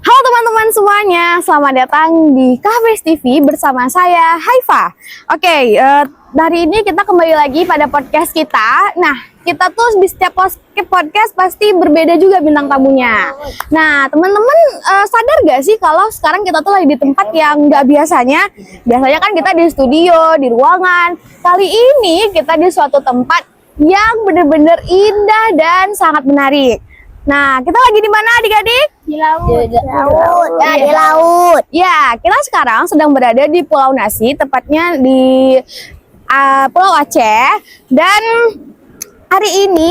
Halo teman-teman semuanya, selamat datang di Kafes TV bersama saya Haifa. Oke, dari ini kita kembali lagi pada podcast kita. Nah, kita tuh di setiap podcast pasti berbeda juga bintang tamunya. Nah, teman-teman sadar gak sih kalau sekarang kita tuh lagi di tempat yang gak biasanya? Biasanya kan kita di studio, di ruangan. Kali ini kita di suatu tempat yang benar-benar indah dan sangat menarik. Nah, kita lagi di mana adik-adik? Di laut. Di laut. Ya, kita sekarang sedang berada di Pulau Nasi, tepatnya di Pulau Aceh. Dan hari ini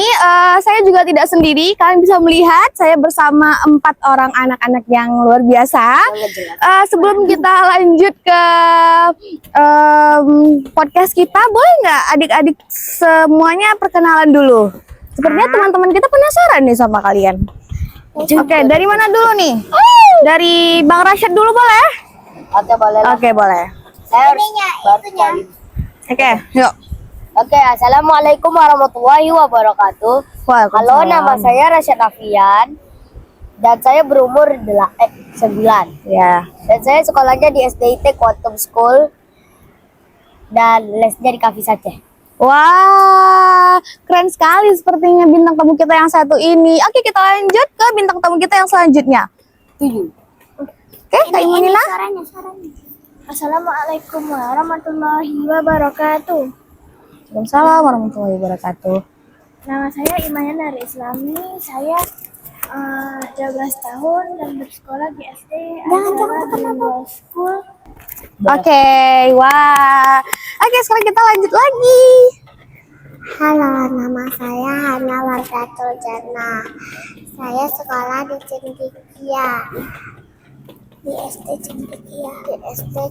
saya juga tidak sendiri. Kalian bisa melihat saya bersama 4 orang anak-anak yang luar biasa. Sebelum kita lanjut ke podcast kita, boleh nggak adik-adik semuanya perkenalan dulu? Sepertinya teman-teman kita penasaran nih sama kalian. Oke, dari mana dulu nih? Dari Bang Rashid dulu boleh? Oke, boleh. Oke, boleh. Saya harus itunya. Oke, yuk. Oke, assalamualaikum warahmatullahi wabarakatuh. Halo, nama saya Rashid Afian dan saya berumur 9. Ya. Dan saya sekolahnya di SDIT Quantum School dan lesnya di Kafes Aceh. Wah, keren sekali sepertinya bintang tamu kita yang satu ini. Oke, kita lanjut ke bintang tamu kita yang selanjutnya. 7. Oke, Kak Imanila. Assalamualaikum warahmatullahi wabarakatuh. Waalaikumsalam warahmatullahi wabarakatuh. Nama saya Imayan dari Islami. Saya 12 tahun dan bersekolah di SD Al School. Oke, wah. Oke, sekarang kita lanjut lagi. Halo, nama saya Hana Wardatul Jannah. Saya sekolah di Cendekia. Di SD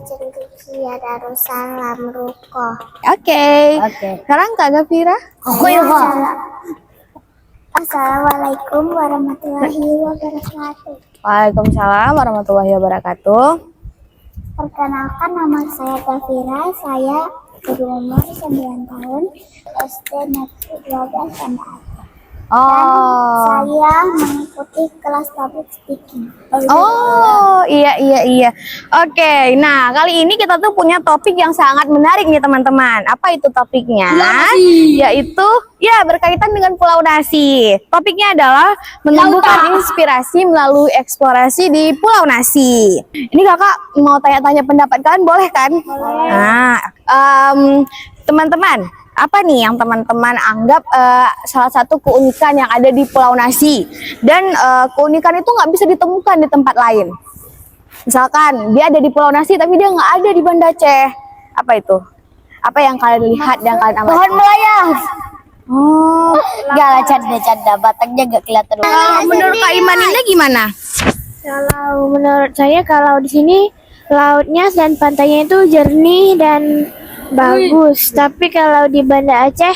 Cendekia Darussalam Ruko. Oke. Oke. Sekarang Kak Gafira. Assalamualaikum warahmatullahi wabarakatuh. Waalaikumsalam warahmatullahi wabarakatuh. Perkenalkan, nama saya Gafira. Saya berumur 9 tahun. SD Negeri 12 Banda Aceh. Oh. Saya mengikuti kelas public speaking. Oh, iya. Oke, nah kali ini kita tuh punya topik yang sangat menarik nih teman-teman. Apa itu topiknya? Yaitu ya berkaitan dengan Pulau Nasi. Topiknya adalah menumbuhkan inspirasi melalui eksplorasi di Pulau Nasi. Ini kakak mau tanya-tanya pendapat kalian, boleh kan? Boleh. Nah, teman-teman, apa nih yang teman-teman anggap salah satu keunikan yang ada di Pulau Nasi, dan keunikan itu nggak bisa ditemukan di tempat lain? Misalkan dia ada di Pulau Nasi tapi dia nggak ada di Banda Aceh. Apa itu? Apa yang kalian lihat dan kalian amati? Pohon melayang. Oh, Gak lah, canda, batangnya gak kelihatan. menurut Kak Imanila gimana? Kalau menurut saya, kalau di sini lautnya dan pantainya itu jernih dan bagus. Tapi kalau di Banda Aceh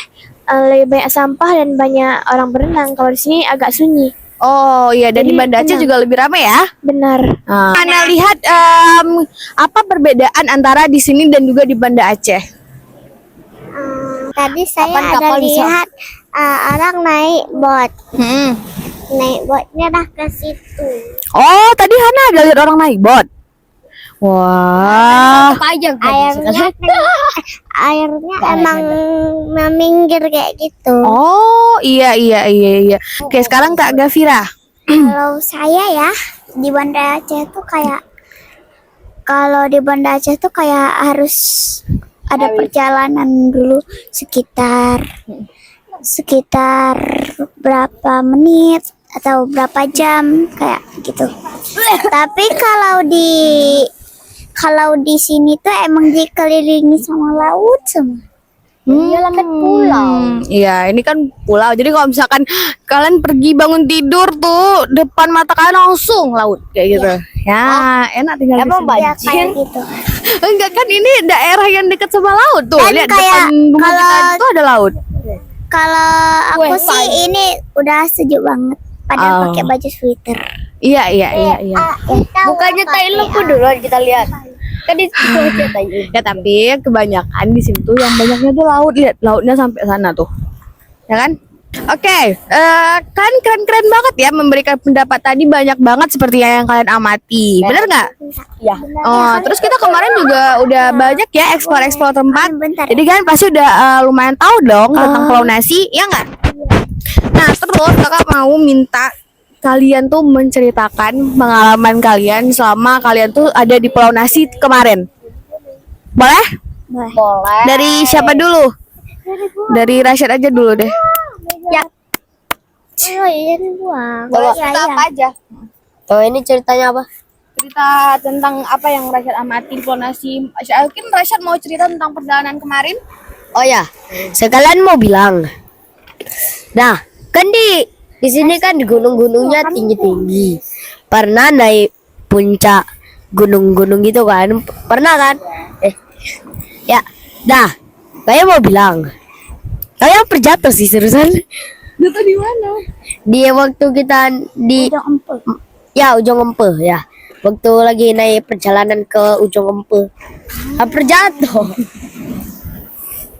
lebih banyak sampah dan banyak orang berenang. Kalau di sini agak sunyi. Oh iya, dan di Jadi Banda Aceh tenang. juga lebih ramai ya. Benar. Anda lihat apa perbedaan antara di sini dan juga di Banda Aceh? Tadi saya Kapan ada kapal bisa? lihat orang naik bot. Hmm. Naik botnya dah ke situ. Oh, tadi Hana ada lihat orang naik bot. Wah. Airnya emang meminggir kayak gitu. Oh, iya. Oke, sekarang Kak Gafira. Kalau saya ya di Banda Aceh tuh kayak, kalau di Banda Aceh tuh kayak harus ada perjalanan dulu sekitar berapa menit atau berapa jam kayak gitu. Tapi kalau di sini tuh emang dikelilingi sama laut semua. Iya, kan pulau. Iya, ini kan pulau. Jadi kalau misalkan kalian pergi bangun tidur tuh, depan mata kalian langsung laut kayak gitu. Ya, enak tinggal di Emang sini. Ya banjir. kayak gitu. Enggak kan, ini daerah yang dekat sama laut tuh. Dan Lihat kayak depan rumah kita kalau- itu ada laut. Kalau aku sih ini udah sejuk banget. Padahal Oh. pakai baju sweater. Iya. Bukannya Thailand pun dulu kita lihat. Kan di situ aja Thailand. Ya tapi kebanyakan di situ yang banyaknya tuh laut. Lihat lautnya sampai sana tuh. Ya kan? Oke, kan keren-keren banget ya memberikan pendapat tadi banyak banget seperti yang kalian amati. Bener nggak? Ya. Oh, terus kita kemarin juga udah banyak ya eksplor tempat. Bentar. Jadi kan pasti udah lumayan tahu dong tentang Pulau Nasi, ya nggak? Nah, terus kakak mau minta kalian tuh menceritakan pengalaman kalian selama kalian tuh ada di Pulau Nasi kemarin. Boleh? Boleh. Dari siapa dulu? Dari Rasyad aja dulu deh. Ya. Oh iya doang. Boleh cerita apa aja? Oh ini ceritanya apa? Cerita tentang apa yang Rasyad amati di Pulau Nasi. Mungkin Rasyad mau cerita tentang perjalanan kemarin? Oh ya, sekalian mau bilang. Nah, kan di sini kan di gunung-gunungnya tinggi-tinggi. Pernah naik puncak gunung-gunung gitu kan? Pernah kan? Ya. Dah, saya mau bilang. Kalian terjatuh sih seriusan. Itu di mana? Di waktu kita di ujung Empe ya. Waktu lagi naik perjalanan ke ujung Empe. Hampir jatuh.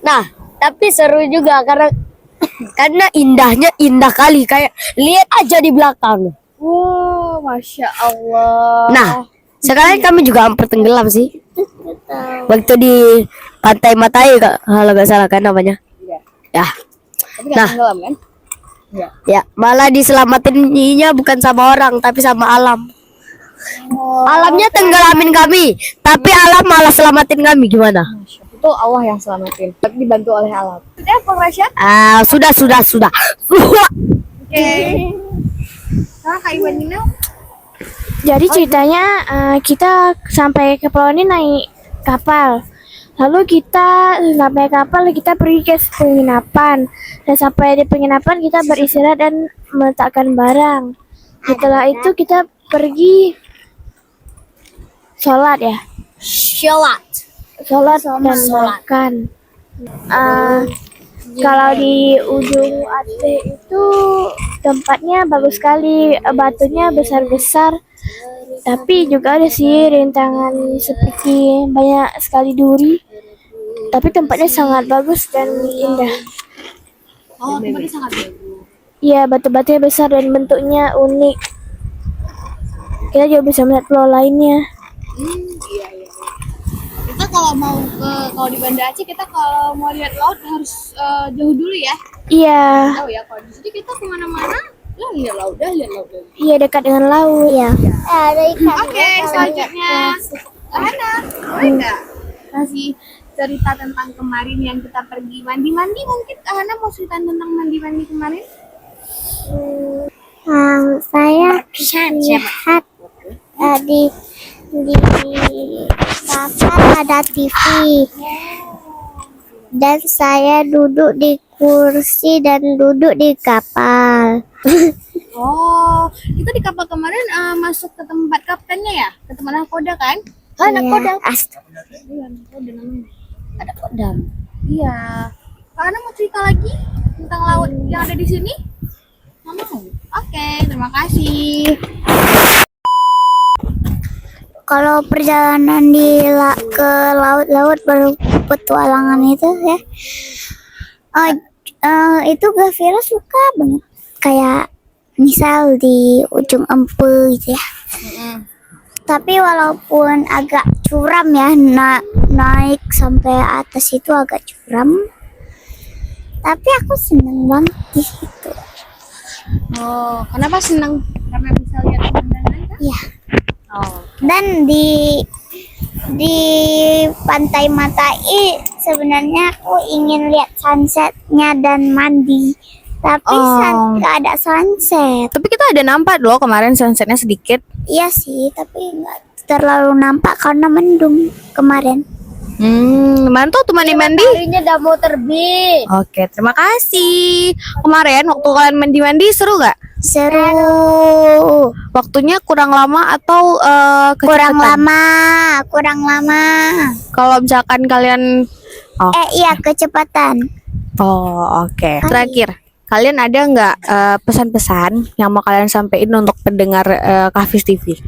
Nah, tapi seru juga karena indah kali kayak lihat aja di belakang. Wow, Masya Allah. Nah, sekarang kami juga hampir tenggelam sih. Waktu di Pantai Matai kalau nggak salah kan namanya. Ya. Tapi nggak Nah. tenggelam kan? Ya, malah diselamatinnya bukan sama orang tapi sama alam. Alamnya tenggelamin kami, tapi alam malah selamatin kami gimana? Itu Allah yang selamatin. Tapi dibantu oleh alam. Sudah, Bang Rasyad? Sudah. Oke. Nah, Kak Iwanina? Jadi ceritanya kita sampai ke pulau ini naik kapal. Lalu kita sampai kapal kita pergi ke penginapan. Dan sampai di penginapan kita beristirahat dan meletakkan barang. Setelah itu kita pergi sholat ya. Sholat dan makan. Kalau di ujung Aceh itu tempatnya bagus sekali, batunya besar-besar. Tapi juga ada sih rintangan seperti banyak sekali duri. Tapi tempatnya sangat bagus dan indah. Oh, tempatnya sangat bagus. Iya, batu-batunya besar dan bentuknya unik. Kita juga bisa melihat pulau lainnya. Iya. Kita kalau di Banda Aceh kita kalau mau lihat laut harus jauh dulu ya. Iya, Tahu ya, kalau di sini kita kemana-mana lihat laut dah. iya dekat dengan laut. Iya. Ada ikan. Oke, selanjutnya Hana, boleh nggak kasih cerita tentang kemarin yang kita pergi mandi-mandi? Mungkin Hana mau cerita tentang mandi-mandi kemarin? Saya lihat di kapal ada TV dan saya duduk di kursi dan duduk di kapal. Oh, kita di kapal kemarin masuk ke tempat kaptennya ya? Ke tempat nakoda kan? Iya, Iya, nakoda namanya. Ada kodam. Iya. Kak Hana mau cerita lagi tentang laut yang ada di sini? Nggak mau? Oke, terima kasih. Kalau perjalanan ke laut-laut berpetualangan itu ya, itu Gavira suka banget. Kayak misal di ujung Empe gitu ya. Tapi walaupun agak curam ya, naik sampai atas itu agak curam. Tapi aku seneng banget di situ. Oh, kenapa senang? Karena bisa lihat pemandangan kan? Iya. Oh. Dan di Pantai Matai sebenarnya aku ingin lihat sunsetnya dan mandi. Tapi nggak ada sunset. Tapi kita ada nampak loh kemarin sunsetnya sedikit. Iya sih, tapi nggak terlalu nampak karena mendung kemarin. Mantu tuh mandi-mandi. Mataharinya udah mau terbit. Oke, terima kasih. Kemarin waktu kalian mandi-mandi seru gak? Seru. Waktunya kurang lama atau Kurang kecepatan? lama. Kalau misalkan kalian Iya, kecepatan. oke. Terakhir, kalian ada nggak pesan-pesan yang mau kalian sampaikan untuk pendengar Kafis TV?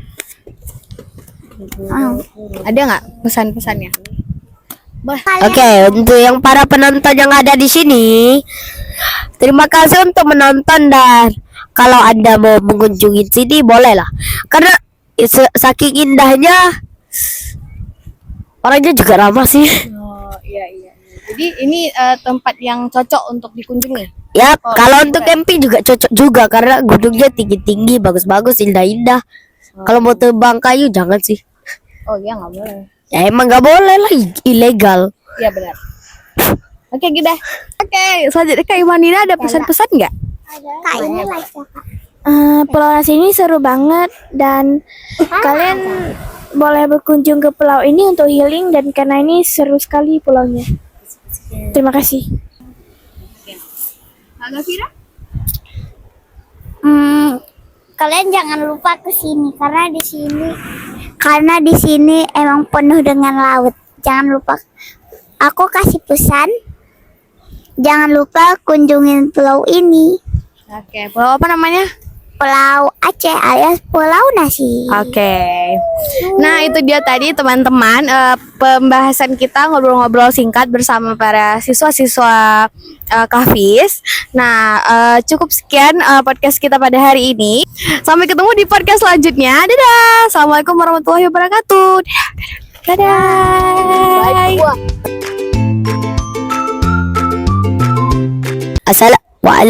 Oh. Ada nggak pesan-pesannya? Oke, untuk yang para penonton yang ada di sini, terima kasih untuk menonton dan kalau Anda mau mengunjungi sini boleh lah. Karena saking indahnya, orangnya juga ramah sih. Oh iya. Jadi ini tempat yang cocok untuk dikunjungi. Ya, kalau untuk camping juga cocok juga karena gunungnya tinggi-tinggi, bagus-bagus, indah-indah. Kalau mau tebang kayu jangan sih. Oh iya nggak boleh. Ya emang nggak boleh lah, ilegal. Iya benar. Oke gitu. Oke, selanjutnya Kak Imanina ada pesan-pesan nggak? Kak ini live ya Kak. Pulau Ras ini seru banget dan kalian boleh berkunjung ke pulau ini untuk healing dan karena ini seru sekali pulaunya. Terima kasih. Halo Vira? Kalian jangan lupa ke sini karena di sini emang penuh dengan laut. Jangan lupa. Aku kasih pesan. Jangan lupa kunjungin pulau ini. Oke, pulau apa namanya? Pulau Aceh alias Pulau Nasi. Oke. Nah, itu dia tadi teman-teman pembahasan kita ngobrol-ngobrol singkat bersama para siswa-siswa Kahvis. Nah, cukup sekian podcast kita pada hari ini. Sampai ketemu di podcast selanjutnya. Dadah. Assalamualaikum warahmatullahi wabarakatuh. Dadah. Assalamualaikum.